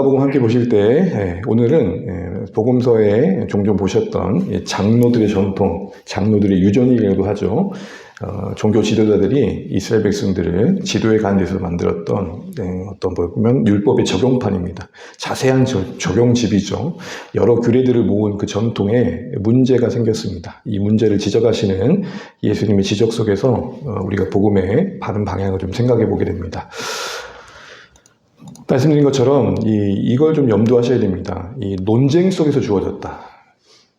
마가복음 함께 보실 때 오늘은 복음서에 종종 보셨던 장로들의 전통, 장로들의 유전이라고 하죠. 종교 지도자들이 이스라엘 백성들을 지도에 가는 데서 만들었던 어떤 보면 율법의 적용판입니다. 자세한 적용집이죠. 여러 규례들을 모은 그 전통에 문제가 생겼습니다. 이 문제를 지적하시는 예수님의 지적 속에서 우리가 복음의 바른 방향을 좀 생각해 보게 됩니다. 말씀드린 것처럼 이걸 좀 염두하셔야 됩니다. 이 논쟁 속에서 주어졌다.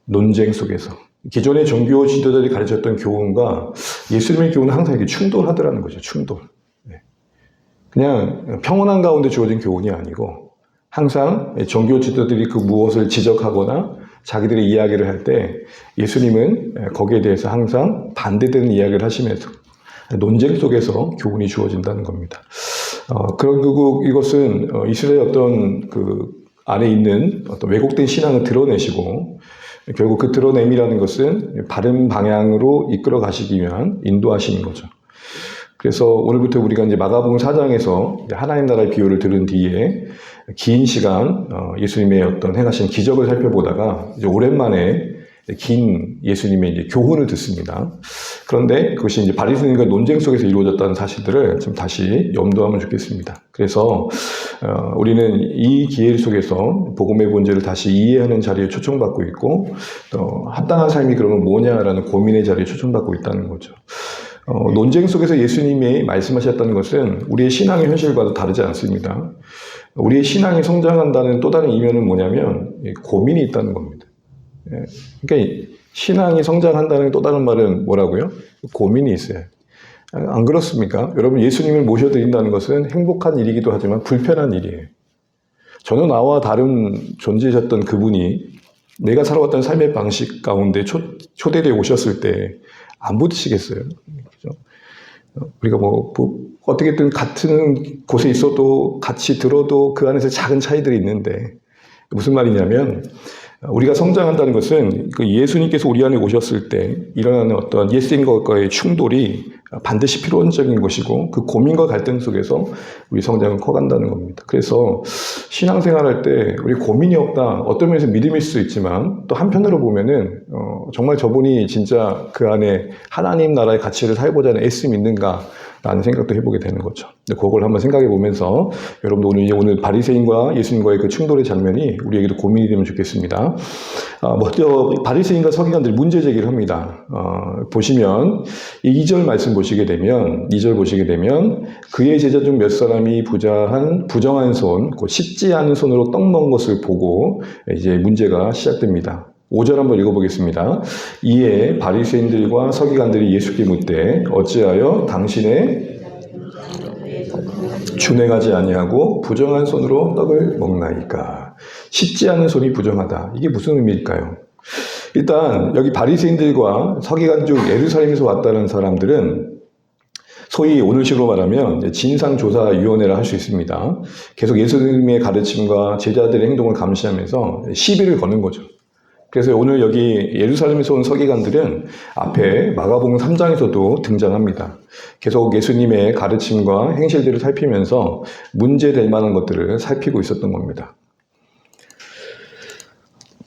논쟁 속에서. 기존의 종교 지도자들이 가르쳤던 교훈과 예수님의 교훈은 항상 이렇게 충돌하더라는 거죠. 충돌. 그냥 평온한 가운데 주어진 교훈이 아니고 항상 종교 지도자들이 그 무엇을 지적하거나 자기들의 이야기를 할 때 예수님은 거기에 대해서 항상 반대되는 이야기를 하시면서 논쟁 속에서 교훈이 주어진다는 겁니다. 그리고 이것은 이스라엘 어떤 그 안에 있는 어떤 왜곡된 신앙을 드러내시고 결국 그 드러냄이라는 것은 바른 방향으로 이끌어 가시기 위한 인도하시는 거죠. 그래서 오늘부터 우리가 이제 마가복음 4장에서 하나님 나라의 비유를 들은 뒤에 긴 시간 예수님의 어떤 행하신 기적을 살펴보다가 이제 오랜만에 긴 예수님의 이제 교훈을 듣습니다. 그런데 그것이 이제 바리새인과 논쟁 속에서 이루어졌다는 사실들을 좀 다시 염두하면 좋겠습니다. 그래서 우리는 이 기회 속에서 복음의 본질을 다시 이해하는 자리에 초청받고 있고 또 합당한 삶이 그러면 뭐냐라는 고민의 자리에 초청받고 있다는 거죠. 논쟁 속에서 예수님이 말씀하셨다는 것은 우리의 신앙의 현실과도 다르지 않습니다. 우리의 신앙이 성장한다는 또 다른 이면은 뭐냐면 고민이 있다는 겁니다. 그러니까 신앙이 성장한다는 또 다른 말은 뭐라고요? 고민이 있어요. 안 그렇습니까? 여러분 예수님을 모셔드린다는 것은 행복한 일이기도 하지만 불편한 일이에요. 전혀 나와 다른 존재셨던 그분이 내가 살아왔던 삶의 방식 가운데 초대되어 오셨을 때 안 부딪히겠어요. 그죠? 우리가 어떻게든 같은 곳에 있어도 같이 들어도 그 안에서 작은 차이들이 있는데 무슨 말이냐면 우리가 성장한다는 것은 그 예수님께서 우리 안에 오셨을 때 일어나는 어떤 옛생과의 충돌이 반드시 필요한적인 것이고 그 고민과 갈등 속에서 우리 성장은 커간다는 겁니다. 그래서 신앙생활할 때 우리 고민이 없다. 어떤 면에서 믿음일 수 있지만 또 한편으로 보면은 정말 저분이 진짜 그 안에 하나님 나라의 가치를 살고자 애씀이 있는가 라는 생각도 해보게 되는 거죠. 그걸 한번 생각해 보면서 여러분도 오늘 바리새인과 예수님과의 그 충돌의 장면이 우리에게도 고민이 되면 좋겠습니다. 먼저 바리새인과 서기관들이 문제 제기를 합니다. 보시면 2절 말씀 보시게 되면 2절 보시게 되면 그의 제자 중 몇 사람이 부정한 손, 곧 씻지 않은 손으로 떡 먹은 것을 보고 이제 문제가 시작됩니다. 5절 한번 읽어보겠습니다. 이에 바리새인들과 서기관들이 예수께 묻되 어찌하여 당신의 준행하지 아니하고 부정한 손으로 떡을 먹나이까? 씻지 않은 손이 부정하다. 이게 무슨 의미일까요? 일단 여기 바리새인들과 서기관 중 예루살렘에서 왔다는 사람들은 소위 오늘식으로 말하면 진상조사위원회를 할 수 있습니다. 계속 예수님의 가르침과 제자들의 행동을 감시하면서 시비를 거는 거죠. 그래서 오늘 여기 예루살렘에서 온 서기관들은 앞에 마가복음 3장에서도 등장합니다. 계속 예수님의 가르침과 행실들을 살피면서 문제될 만한 것들을 살피고 있었던 겁니다.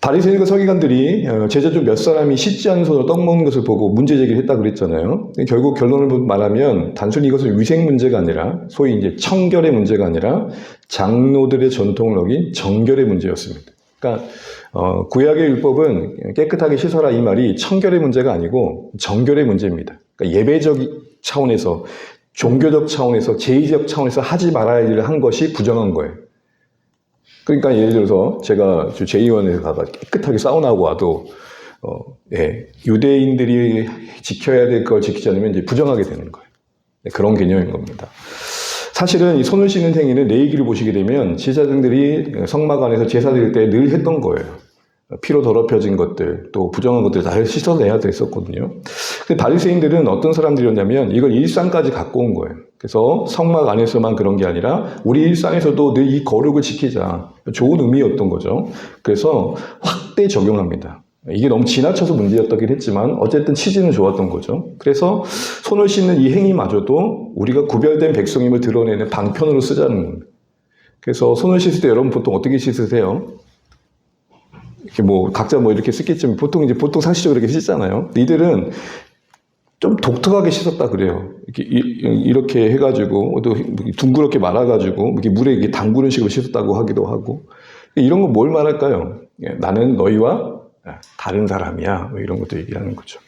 바리새인과 서기관들이 제자 중 몇 사람이 씻지 않은 손으로 떡 먹는 것을 보고 문제 제기를 했다고 그랬잖아요. 결국 결론을 말하면 단순히 이것은 위생 문제가 아니라 소위 이제 청결의 문제가 아니라 장로들의 전통을 어긴 정결의 문제였습니다. 그러니까 구약의 율법은 깨끗하게 씻어라 이 말이 청결의 문제가 아니고 정결의 문제입니다. 그러니까 예배적 차원에서 종교적 차원에서 제의적 차원에서 하지 말아야 할 일을 한 것이 부정한 거예요. 그러니까 예를 들어서 제가 제2원에서 가서 깨끗하게 사우나하고 와도 유대인들이 지켜야 될 걸 지키지 않으면 이제 부정하게 되는 거예요. 그런 개념인 겁니다. 사실은 이 손을 씻는 행위는 레위기를 보시게 되면 제사장들이 성막 안에서 제사 드릴 때 늘 했던 거예요. 피로 더럽혀진 것들, 또 부정한 것들 다 씻어내야 됐었거든요. 근데 바리새인들은 어떤 사람들이었냐면 이걸 일상까지 갖고 온 거예요. 그래서 성막 안에서만 그런 게 아니라 우리 일상에서도 늘 이 거룩을 지키자. 좋은 의미였던 거죠. 그래서 확대 적용합니다. 이게 너무 지나쳐서 문제였다긴 했지만 어쨌든 취지는 좋았던 거죠. 그래서 손을 씻는 이 행위마저도 우리가 구별된 백성임을 드러내는 방편으로 쓰자는 겁니다. 그래서 손을 씻을 때 여러분 보통 어떻게 씻으세요? 이렇게 뭐 각자 뭐 이렇게 씻겠지만 보통 상식적으로 이렇게 씻잖아요. 이들은 좀 독특하게 씻었다 그래요. 이렇게 해가지고 또 둥그렇게 말아가지고 이렇게 물에 이렇게 담그는 식으로 씻었다고 하기도 하고. 이런 거 뭘 말할까요? 나는 너희와 다른 사람이야. 뭐 이런 것도 얘기하는 거죠.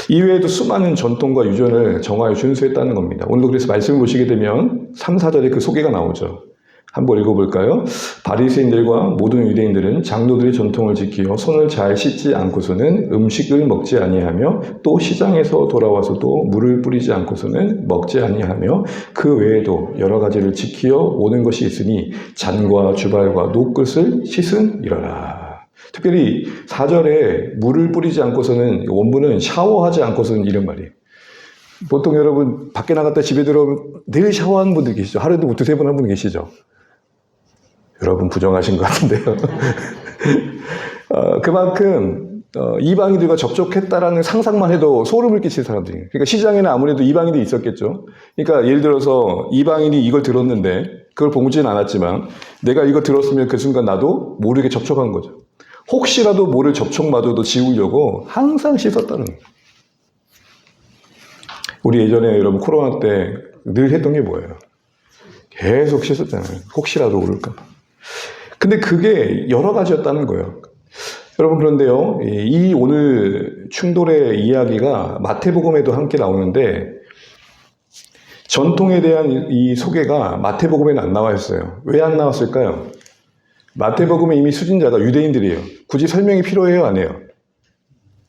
이외에도 수많은 전통과 유전을 정하여 준수했다는 겁니다. 오늘도 그래서 말씀을 보시게 되면 3, 4절에 그 소개가 나오죠. 한번 읽어볼까요? 바리새인들과 모든 유대인들은 장로들의 전통을 지키어 손을 잘 씻지 않고서는 음식을 먹지 아니하며 또 시장에서 돌아와서도 물을 뿌리지 않고서는 먹지 아니하며 그 외에도 여러 가지를 지키어 오는 것이 있으니 잔과 주발과 노끝을 씻으니라. 특별히 4절에 물을 뿌리지 않고서는 원문은 샤워하지 않고서는 이런 말이에요. 보통 여러분 밖에 나갔다 집에 들어오면 늘 샤워하는 분들 계시죠? 하루에도 두세 번 한 분 계시죠? 여러분 부정하신 것 같은데요. 그만큼 이방인들과 접촉했다라는 상상만 해도 소름을 끼칠 사람들이에요. 그러니까 시장에는 아무래도 이방인들이 있었겠죠. 그러니까 예를 들어서 이방인이 이걸 들었는데 그걸 보지는 않았지만 내가 이거 들었으면 그 순간 나도 모르게 접촉한 거죠. 혹시라도 모를 접촉마저도 지우려고 항상 씻었다는 거예요. 우리 예전에 여러분 코로나 때 늘 했던 게 뭐예요? 계속 씻었잖아요. 혹시라도 오를까 봐. 근데 그게 여러 가지였다는 거예요. 여러분 그런데요, 이 오늘 충돌의 이야기가 마태복음에도 함께 나오는데 전통에 대한 이 소개가 마태복음에는 안 나와 있어요. 왜 안 나왔을까요? 마태복음에 이미 수진자가 유대인들이에요. 굳이 설명이 필요해요, 안 해요?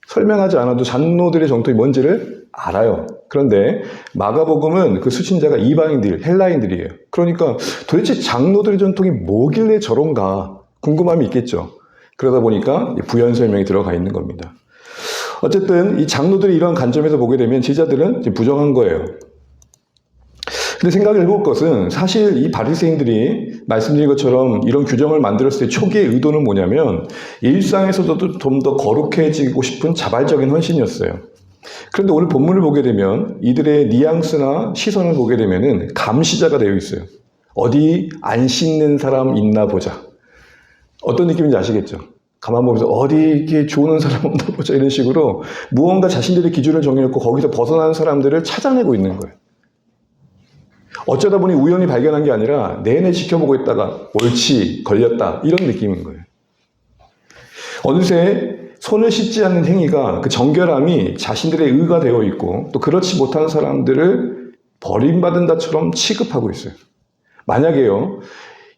설명하지 않아도 장로들의 정통이 뭔지를 알아요. 그런데 마가복음은 그 수신자가 이방인들, 헬라인들이에요. 그러니까 도대체 장로들의 전통이 뭐길래 저런가 궁금함이 있겠죠. 그러다 보니까 부연 설명이 들어가 있는 겁니다. 어쨌든 이 장로들이 이런 관점에서 보게 되면 제자들은 부정한 거예요. 근데 생각을 해볼 것은 사실 이 바리새인들이 말씀드린 것처럼 이런 규정을 만들었을 때 초기의 의도는 뭐냐면 일상에서도 좀 더 거룩해지고 싶은 자발적인 헌신이었어요. 그런데 오늘 본문을 보게 되면 이들의 뉘앙스나 시선을 보게 되면은 감시자가 되어 있어요. 어디 안 씻는 사람 있나 보자. 어떤 느낌인지 아시겠죠? 가만 보면서 어디 이렇게 좋은 사람 없나 보자 이런 식으로 무언가 자신들의 기준을 정해놓고 거기서 벗어나는 사람들을 찾아내고 있는 거예요. 어쩌다 보니 우연히 발견한 게 아니라 내내 지켜보고 있다가 옳지 걸렸다 이런 느낌인 거예요. 어느새 손을 씻지 않는 행위가 그 정결함이 자신들의 의가 되어 있고 또 그렇지 못한 사람들을 버림받은 자처럼 취급하고 있어요. 만약에요,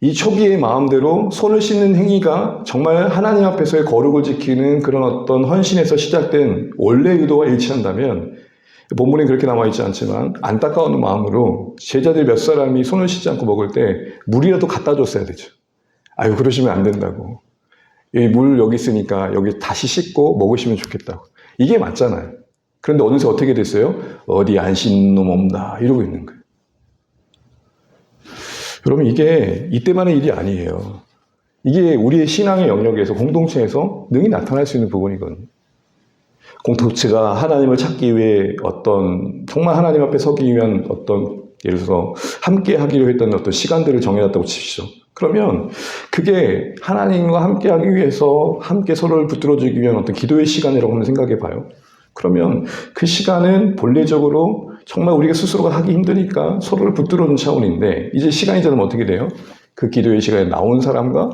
이 초기의 마음대로 손을 씻는 행위가 정말 하나님 앞에서의 거룩을 지키는 그런 어떤 헌신에서 시작된 원래 의도와 일치한다면 본문엔 그렇게 남아있지 않지만 안타까운 마음으로 제자들 몇 사람이 손을 씻지 않고 먹을 때 물이라도 갖다 줬어야 되죠. 아유, 그러시면 안 된다고. 물 여기 있으니까 여기 다시 씻고 먹으시면 좋겠다고. 이게 맞잖아요. 그런데 어느새 어떻게 됐어요? 어디 안 씻는 놈 없나 이러고 있는 거예요. 여러분 이게 이때만의 일이 아니에요. 이게 우리의 신앙의 영역에서 공동체에서 능히 나타날 수 있는 부분이거든요. 공동체가 하나님을 찾기 위해 어떤 정말 하나님 앞에 서기 위한 어떤 예를 들어서 함께 하기로 했던 어떤 시간들을 정해놨다고 칩시오. 그러면 그게 하나님과 함께 하기 위해서 함께 서로를 붙들어주기 위한 어떤 기도의 시간이라고 한번 생각해 봐요. 그러면 그 시간은 본래적으로 정말 우리가 스스로가 하기 힘드니까 서로를 붙들어주는 차원인데 이제 시간이 지나면 어떻게 돼요? 그 기도의 시간에 나온 사람과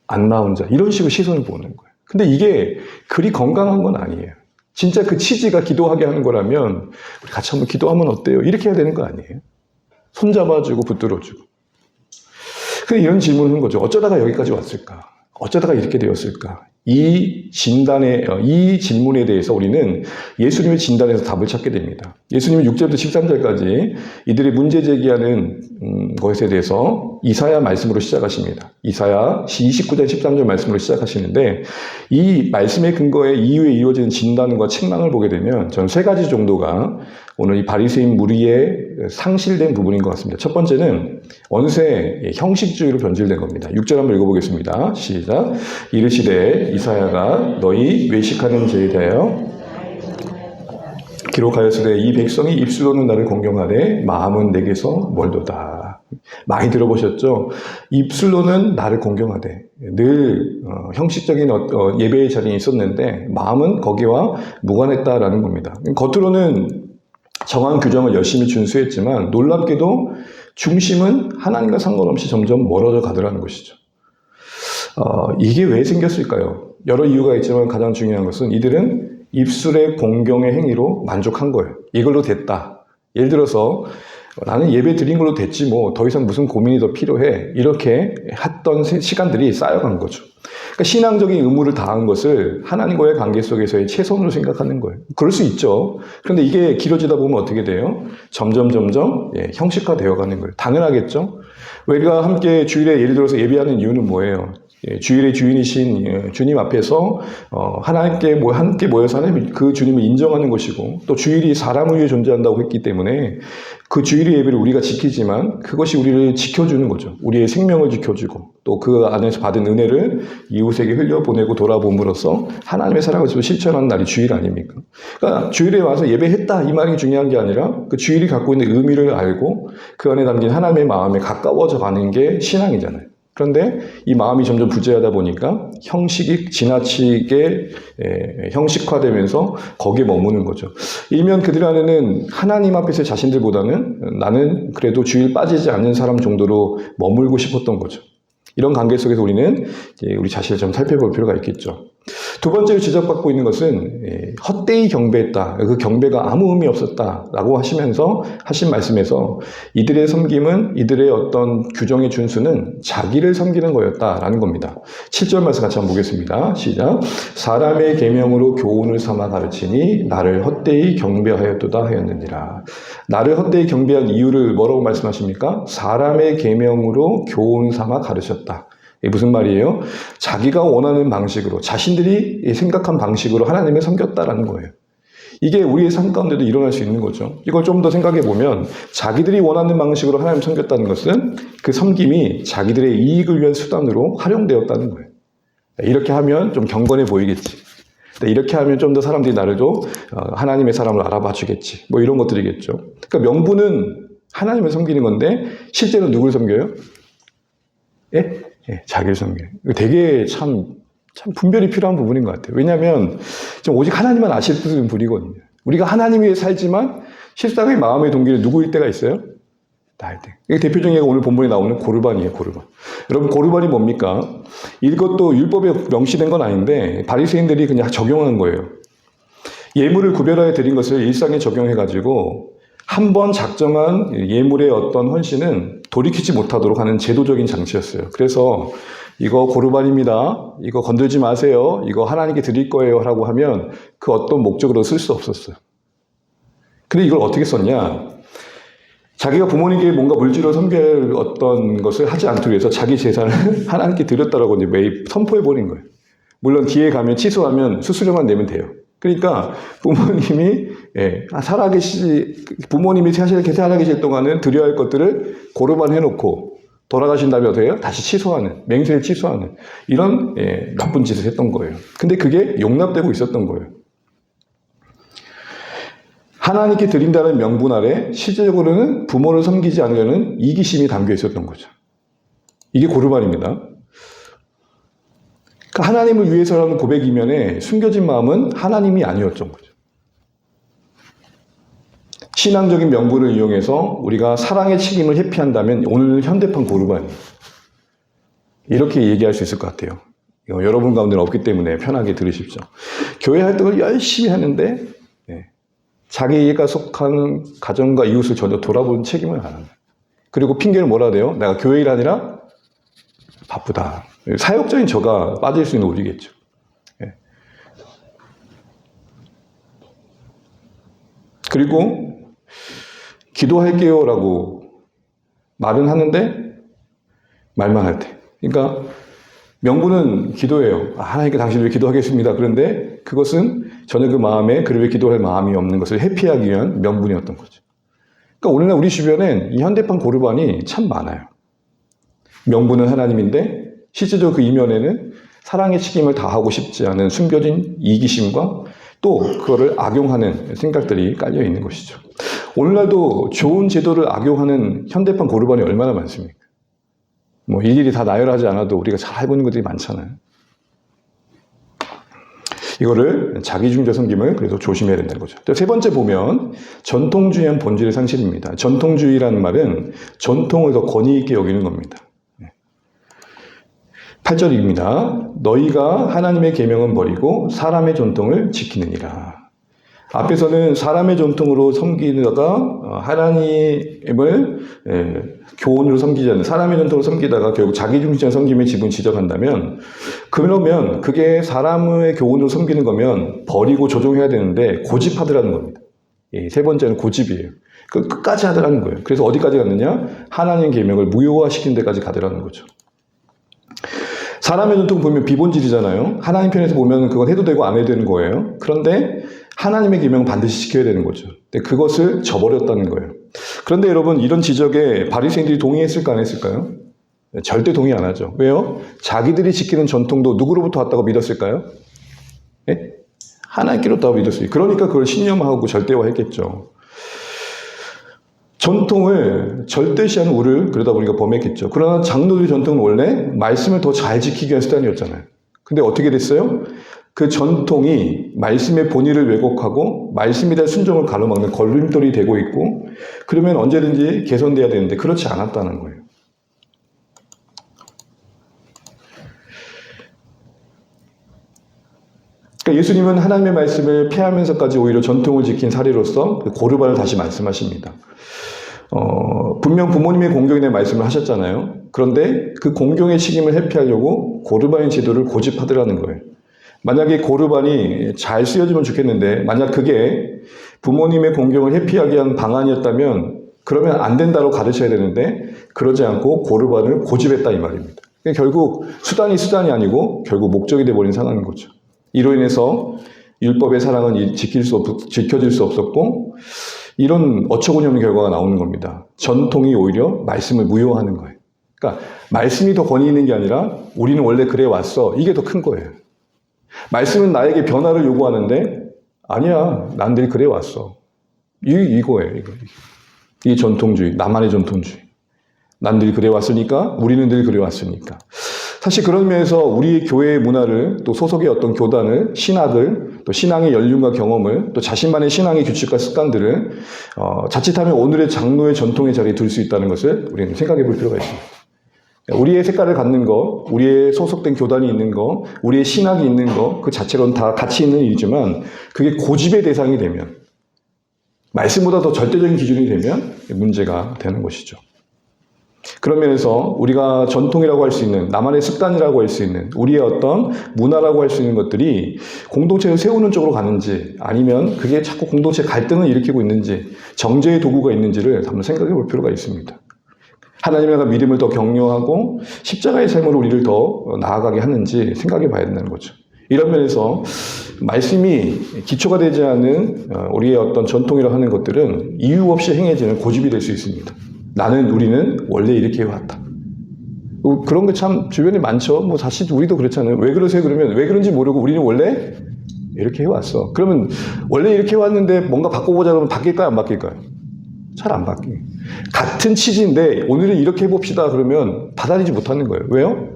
안 나온 자 이런 식으로 시선을 보는 거예요. 근데 이게 그리 건강한 건 아니에요. 진짜 그 취지가 기도하게 하는 거라면 우리 같이 한번 기도하면 어때요? 이렇게 해야 되는 거 아니에요? 손잡아주고 붙들어주고. 그래서 이런 질문을 하는 거죠. 어쩌다가 여기까지 왔을까? 어쩌다가 이렇게 되었을까? 이 질문에 대해서 우리는 예수님의 진단에서 답을 찾게 됩니다. 예수님은 6절부터 13절까지 이들이 문제 제기하는 것에 대해서 이사야 말씀으로 시작하십니다. 이사야 29절 13절 말씀으로 시작하시는데 이 말씀의 근거에 이후에 이루어지는 진단과 책망을 보게 되면 전 세 가지 정도가 오늘 이 바리새인 무리에 상실된 부분인 것 같습니다. 첫 번째는 어느새 형식주의로 변질된 겁니다. 6절 한번 읽어보겠습니다. 시작. 이르시되 이사야가 너희 외식하는 죄에 대하여 기록하였으되 이 백성이 입술로는 나를 공경하되 마음은 내게서 멀도다. 많이 들어보셨죠? 입술로는 나를 공경하되 늘 형식적인 예배의 자리에 있었는데 마음은 거기와 무관했다라는 겁니다. 겉으로는 정한 규정을 열심히 준수했지만 놀랍게도 중심은 하나님과 상관없이 점점 멀어져 가더라는 것이죠. 이게 왜 생겼을까요? 여러 이유가 있지만 가장 중요한 것은 이들은 입술의 공경의 행위로 만족한 거예요. 이걸로 됐다. 예를 들어서 나는 예배 드린 걸로 됐지 뭐 더 이상 무슨 고민이 더 필요해. 이렇게 했던 시간들이 쌓여간 거죠. 그러니까 신앙적인 의무를 다한 것을 하나님과의 관계 속에서의 최선으로 생각하는 거예요. 그럴 수 있죠. 그런데 이게 길어지다 보면 어떻게 돼요? 점점 형식화되어 가는 거예요. 당연하겠죠. 우리가 함께 주일에 예를 들어서 예배하는 이유는 뭐예요? 주일의 주인이신 주님 앞에서 하나님께 함께 모여서 하나님 그 주님을 인정하는 것이고 또 주일이 사람을 위해 존재한다고 했기 때문에 그 주일의 예배를 우리가 지키지만 그것이 우리를 지켜주는 거죠. 우리의 생명을 지켜주고 또 그 안에서 받은 은혜를 이웃에게 흘려보내고 돌아봄으로써 하나님의 사랑을 실천하는 날이 주일 아닙니까? 그러니까 주일에 와서 예배했다 이 말이 중요한 게 아니라 그 주일이 갖고 있는 의미를 알고 그 안에 담긴 하나님의 마음에 가까워져 가는 게 신앙이잖아요. 그런데 이 마음이 점점 부재하다 보니까 형식이 지나치게 형식화되면서 거기에 머무는 거죠. 일면 그들 안에는 하나님 앞에서 자신들보다는 나는 그래도 주일 빠지지 않는 사람 정도로 머물고 싶었던 거죠. 이런 관계 속에서 우리는 우리 자신을 좀 살펴볼 필요가 있겠죠. 두 번째로 지적받고 있는 것은 헛되이 경배했다. 그 경배가 아무 의미 없었다라고 하시면서 하신 말씀에서 이들의 섬김은 이들의 어떤 규정의 준수는 자기를 섬기는 거였다라는 겁니다. 7절 말씀 같이 한번 보겠습니다. 시작. 사람의 계명으로 교훈을 삼아 가르치니 나를 헛되이 경배하였도다 하였느니라. 나를 헛되이 경배한 이유를 뭐라고 말씀하십니까? 사람의 계명으로 교훈 삼아 가르쳤다. 이게 무슨 말이에요? 자기가 원하는 방식으로 자신들이 생각한 방식으로 하나님을 섬겼다라는 거예요. 이게 우리의 삶 가운데도 일어날 수 있는 거죠. 이걸 좀 더 생각해 보면 자기들이 원하는 방식으로 하나님을 섬겼다는 것은 그 섬김이 자기들의 이익을 위한 수단으로 활용되었다는 거예요. 이렇게 하면 좀 경건해 보이겠지. 이렇게 하면 좀 더 사람들이 나를 좀 하나님의 사람을 알아봐 주겠지. 뭐 이런 것들이겠죠. 그러니까 명분은 하나님을 섬기는 건데 실제로 누굴 섬겨요? 예? 자기를 섬겨요. 되게 참 분별이 필요한 부분인 것 같아요. 왜냐하면 오직 하나님만 아시는 분이거든요. 우리가 하나님 위해 살지만 실상의 마음의 동기는 누구일 때가 있어요? 나일 때. 이게 대표적인 예가 오늘 본문에 나오는 고르반이에요. 고르반. 여러분 고르반이 뭡니까? 이것도 율법에 명시된 건 아닌데 바리새인들이 그냥 적용한 거예요. 예물을 구별하여 드린 것을 일상에 적용해가지고 한 번 작정한 예물의 어떤 헌신은 돌이키지 못하도록 하는 제도적인 장치였어요. 그래서 이거 고르반입니다. 이거 건들지 마세요. 이거 하나님께 드릴 거예요. 라고 하면 그 어떤 목적으로 쓸 수 없었어요. 근데 이걸 어떻게 썼냐? 자기가 부모님께 뭔가 물질을 섬길 어떤 것을 하지 않기 위해서 자기 재산을 하나님께 드렸다라고 이제 매일 선포해버린 거예요. 물론 뒤에 가면 취소하면 수수료만 내면 돼요. 그러니까 부모님이 부모님이 살아계실 동안은 드려야 할 것들을 고르반 해놓고 돌아가신 다음에 어떻게 해요? 다시 취소하는, 맹세를 취소하는 이런 나쁜 짓을 했던 거예요. 근데 그게 용납되고 있었던 거예요. 하나님께 드린다는 명분 아래 실제적으로는 부모를 섬기지 않으려는 이기심이 담겨 있었던 거죠. 이게 고르반입니다. 하나님을 위해서라는 고백 이면에 숨겨진 마음은 하나님이 아니었던 거죠. 신앙적인 명분을 이용해서 우리가 사랑의 책임을 회피한다면 오늘 현대판 고르반이에요. 이렇게 얘기할 수 있을 것 같아요. 여러분 가운데는 없기 때문에 편하게 들으십시오. 교회 활동을 열심히 하는데 자기가 속한 가정과 이웃을 전혀 돌아보는 책임을 안 합니다. 그리고 핑계를 뭐라 해요? 내가 교회 일 아니라 바쁘다. 사역적인 저가 빠질 수 있는 오리겠죠. 그리고 기도할게요라고 말은 하는데 말만 할 때. 그러니까 명분은 기도예요. 하나님께 당신을 위해 기도하겠습니다. 그런데 그것은 전혀 그 마음에 그를 위해 기도할 마음이 없는 것을 회피하기 위한 명분이었던 거죠. 그러니까 오늘날 우리 주변엔 이 현대판 고르반이 참 많아요. 명분은 하나님인데 실제적으로 그 이면에는 사랑의 책임을 다하고 싶지 않은 숨겨진 이기심과 또 그거를 악용하는 생각들이 깔려 있는 것이죠. 오늘날도 좋은 제도를 악용하는 현대판 고르반이 얼마나 많습니까? 뭐 일일이 다 나열하지 않아도 우리가 잘 알고 있는 것들이 많잖아요. 이거를 자기중재 섬김을 그래서 조심해야 된다는 거죠. 세 번째 보면 전통주의한 본질의 상실입니다. 전통주의라는 말은 전통을 더 권위 있게 여기는 겁니다. 8절입니다. 너희가 하나님의 계명은 버리고 사람의 전통을 지키느니라. 앞에서는 사람의 전통으로 섬기다가 하나님을 교훈으로 섬기지 않는 사람의 전통으로 섬기다가 결국 자기중심적 섬김의 지분 지적한다면, 그러면 그게 사람의 교훈으로 섬기는 거면 버리고 조종해야 되는데 고집하더라는 겁니다. 세 번째는 고집이에요. 끝까지 하더라는 거예요. 그래서 어디까지 갔느냐? 하나님 계명을 무효화시키는 데까지 가더라는 거죠. 사람의 전통 보면 비본질이잖아요. 하나님 편에서 보면 그건 해도 되고 안 해도 되는 거예요. 그런데 하나님의 계명은 반드시 지켜야 되는 거죠. 근데 그것을 저버렸다는 거예요. 그런데 여러분, 이런 지적에 바리새인들이 동의했을까 안 했을까요? 절대 동의 안 하죠. 왜요? 자기들이 지키는 전통도 누구로부터 왔다고 믿었을까요? 네? 하나님께로부터 믿었어요. 그러니까 그걸 신념하고 절대화했겠죠. 전통을 절대시하는 우를 그러다 보니까 범했겠죠. 그러나 장로들의 전통은 원래 말씀을 더 잘 지키기 위한 수단이었잖아요. 근데 어떻게 됐어요? 그 전통이 말씀의 본의를 왜곡하고 말씀에 대한 순종을 가로막는 걸림돌이 되고 있고, 그러면 언제든지 개선돼야 되는데 그렇지 않았다는 거예요. 그러니까 예수님은 하나님의 말씀을 폐하면서까지 오히려 전통을 지킨 사례로서 고르반을 다시 말씀하십니다. 분명 부모님의 공경에 대한 말씀을 하셨잖아요. 그런데 그 공경의 책임을 회피하려고 고르반의 제도를 고집하더라는 거예요. 만약에 고르반이 잘 쓰여지면 좋겠는데, 만약 그게 부모님의 공경을 회피하기 위한 방안이었다면 그러면 안 된다고 가르쳐야 되는데, 그러지 않고 고르반을 고집했다 이 말입니다. 그러니까 결국 수단이 아니고 결국 목적이 되어버린 상황인 거죠. 이로 인해서 율법의 사랑은 지켜질 수 없었고, 이런 어처구니 없는 결과가 나오는 겁니다. 전통이 오히려 말씀을 무효화하는 거예요. 그러니까 말씀이 더 권위 있는 게 아니라 우리는 원래 그래 왔어. 이게 더 큰 거예요. 말씀은 나에게 변화를 요구하는데, 아니야, 난 늘 그래 왔어. 이거예요. 이 전통주의, 나만의 전통주의. 난 늘 그래 왔으니까, 우리는 늘 그래 왔으니까. 사실 그런 면에서 우리의 교회의 문화를, 또 소속의 어떤 교단을, 신학을, 또 신앙의 연륜과 경험을, 또 자신만의 신앙의 규칙과 습관들을 자칫하면 오늘의 장로의 전통의 자리에 둘 수 있다는 것을 우리는 생각해 볼 필요가 있습니다. 우리의 색깔을 갖는 거, 우리의 소속된 교단이 있는 거, 우리의 신학이 있는 거, 그 자체로는 다 가치 있는 일이지만, 그게 고집의 대상이 되면, 말씀보다 더 절대적인 기준이 되면 문제가 되는 것이죠. 그런 면에서 우리가 전통이라고 할 수 있는, 나만의 습관이라고 할 수 있는, 우리의 어떤 문화라고 할 수 있는 것들이 공동체를 세우는 쪽으로 가는지, 아니면 그게 자꾸 공동체 갈등을 일으키고 있는지, 정죄의 도구가 있는지를 한번 생각해 볼 필요가 있습니다. 하나님과 믿음을 더 격려하고 십자가의 삶으로 우리를 더 나아가게 하는지 생각해 봐야 된다는 거죠. 이런 면에서 말씀이 기초가 되지 않은 우리의 어떤 전통이라고 하는 것들은 이유 없이 행해지는 고집이 될 수 있습니다. 우리는 원래 이렇게 해왔다. 그런 게 참 주변에 많죠. 뭐 사실 우리도 그렇잖아요. 왜 그러세요? 그러면 왜 그런지 모르고 우리는 원래 이렇게 해왔어. 그러면 원래 이렇게 해왔는데 뭔가 바꿔보자 그러면 바뀔까요? 안 바뀔까요? 잘 안 바뀌어요. 같은 취지인데 오늘은 이렇게 해봅시다 그러면 받아들이지 못하는 거예요. 왜요?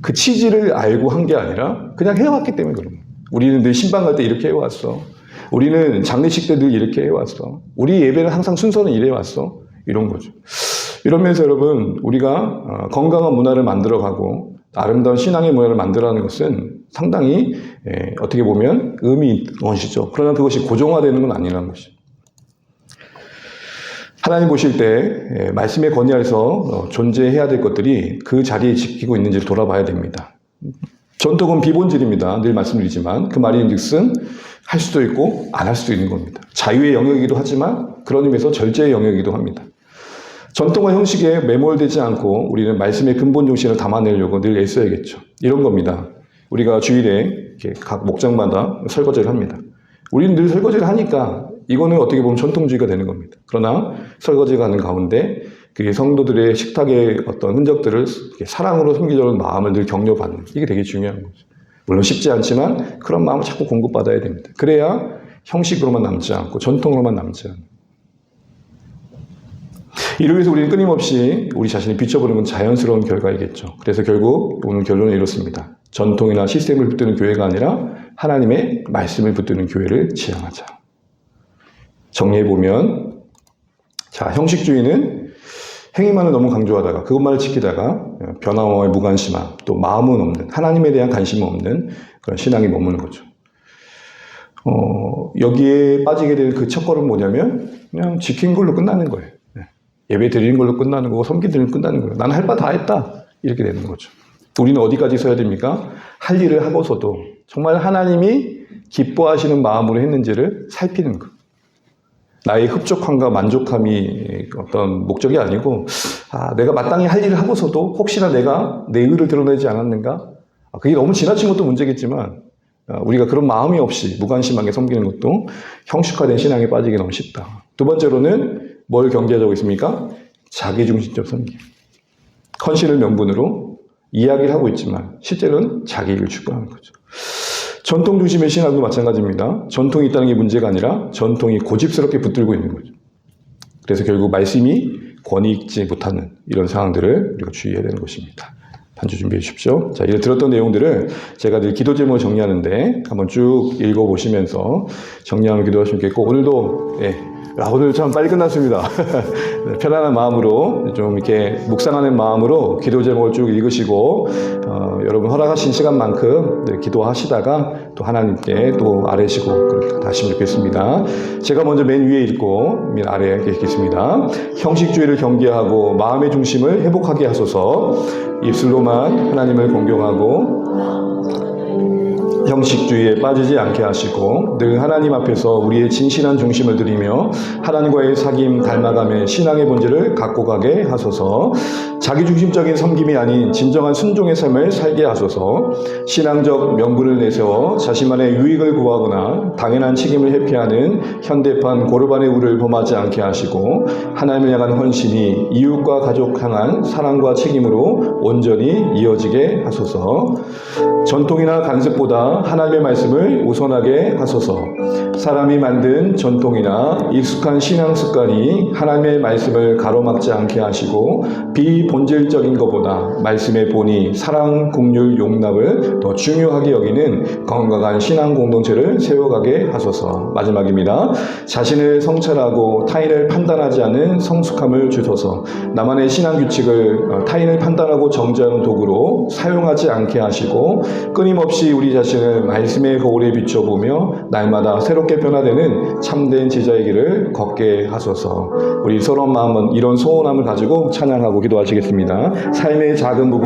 그 취지를 알고 한 게 아니라 그냥 해왔기 때문에 그런 거예요. 우리는 늘 신방 갈 때 이렇게 해왔어. 우리는 장례식 때 늘 이렇게 해왔어. 우리 예배는 항상 순서는 이래 왔어. 이런 거죠. 이러면서 여러분, 우리가 건강한 문화를 만들어가고 아름다운 신앙의 문화를 만들어가는 것은 상당히 어떻게 보면 의미 있는 것이죠. 그러나 그것이 고정화되는 건 아니라는 것이죠. 하나님 보실 때 말씀의 권위 아래서 존재해야 될 것들이 그 자리에 지키고 있는지를 돌아봐야 됩니다. 전통은 비본질입니다. 늘 말씀드리지만 그 말인즉슨 할 수도 있고 안 할 수도 있는 겁니다. 자유의 영역이기도 하지만 그런 의미에서 절제의 영역이기도 합니다. 전통과 형식에 매몰되지 않고 우리는 말씀의 근본 정신을 담아내려고 늘 애써야겠죠. 이런 겁니다. 우리가 주일에 이렇게 각 목장마다 설거지를 합니다. 우리는 늘 설거지를 하니까 이거는 어떻게 보면 전통주의가 되는 겁니다. 그러나 설거지가 하는 가운데 그 성도들의 식탁의 어떤 흔적들을 사랑으로 섬기려는 마음을 늘 격려받는, 이게 되게 중요한 거죠. 물론 쉽지 않지만 그런 마음을 자꾸 공급받아야 됩니다. 그래야 형식으로만 남지 않고 전통으로만 남지 않고. 이를 위해서 우리는 끊임없이 우리 자신을 비춰보는 건 자연스러운 결과이겠죠. 그래서 결국 오늘 결론은 이렇습니다. 전통이나 시스템을 붙드는 교회가 아니라 하나님의 말씀을 붙드는 교회를 지향하자. 정리해보면, 자, 형식주의는 행위만을 너무 강조하다가 그것만을 지키다가 변화와의 무관심함, 또 마음은 없는, 하나님에 대한 관심은 없는 그런 신앙이 머무는 거죠. 여기에 빠지게 될 그 첫걸음은 뭐냐면 그냥 지킨 걸로 끝나는 거예요. 예배 드리는 걸로 끝나는 거고 섬기 드리는 걸로 끝나는 거예요. 나는 할 바 다 했다. 이렇게 되는 거죠. 우리는 어디까지 서야 됩니까? 할 일을 하고서도 정말 하나님이 기뻐하시는 마음으로 했는지를 살피는 것. 나의 흡족함과 만족함이 어떤 목적이 아니고, 내가 마땅히 할 일을 하고서도 혹시나 내가 내 의를 드러내지 않았는가? 그게 너무 지나친 것도 문제겠지만, 우리가 그런 마음이 없이 무관심하게 섬기는 것도 형식화된 신앙에 빠지기 너무 쉽다. 두 번째로는 뭘 경계하자고 있습니까? 자기중심적 섬김. 헌신을 명분으로 이야기를 하고 있지만 실제로는 자기 일을 추구하는 거죠. 전통 중심의 신앙도 마찬가지입니다. 전통이 있다는 게 문제가 아니라 전통이 고집스럽게 붙들고 있는 거죠. 그래서 결국 말씀이 권위 있지 못하는 이런 상황들을 우리가 주의해야 되는 것입니다. 한 주 준비해 주십시오. 자, 이제 들었던 내용들을 제가 늘 기도 제목을 정리하는데 한번 쭉 읽어보시면서 정리하면 기도하시면 좋겠고, 오늘도 오늘 참 빨리 끝났습니다. 편안한 마음으로 좀 이렇게 묵상하는 마음으로 기도 제목을 쭉 읽으시고 여러분 허락하신 시간만큼 기도하시다가 또 하나님께 또 아뢰시고 그렇게 하시면 좋겠습니다. 제가 먼저 맨 위에 읽고 맨 아래에 읽겠습니다. 형식주의를 경계하고 마음의 중심을 회복하게 하소서. 입술로만 하나님을 공경하고 형식주의에 빠지지 않게 하시고 늘 하나님 앞에서 우리의 진실한 중심을 드리며 하나님과의 사귐 닮아감의 신앙의 본질을 갖고 가게 하소서. 자기중심적인 섬김이 아닌 진정한 순종의 삶을 살게 하소서. 신앙적 명분을 내세워 자신만의 유익을 구하거나 당연한 책임을 회피하는 현대판 고르반의 우를 범하지 않게 하시고 하나님을 향한 헌신이 이웃과 가족 향한 사랑과 책임으로 온전히 이어지게 하소서. 전통이나 간섭보다 하나님의 말씀을 우선하게 하소서. 사람이 만든 전통이나 익숙한 신앙 습관이 하나님의 말씀을 가로막지 않게 하시고 비본질적인 것보다 말씀의 본이 사랑, 긍휼, 용납을 더 중요하게 여기는 건강한 신앙 공동체를 세워가게 하소서. 마지막입니다. 자신을 성찰하고 타인을 판단하지 않는 성숙함을 주소서. 나만의 신앙 규칙을 타인을 판단하고 정죄하는 도구로 사용하지 않게 하시고 끊임없이 우리 자신을 말씀의 거울에 비춰보며 날마다 새롭게 변화되는 참된 제자의 길을 걷게 하소서. 우리 서로 마음은 이런 소원함을 가지고 찬양하고 기도하시겠습니다. 삶의 작은 부분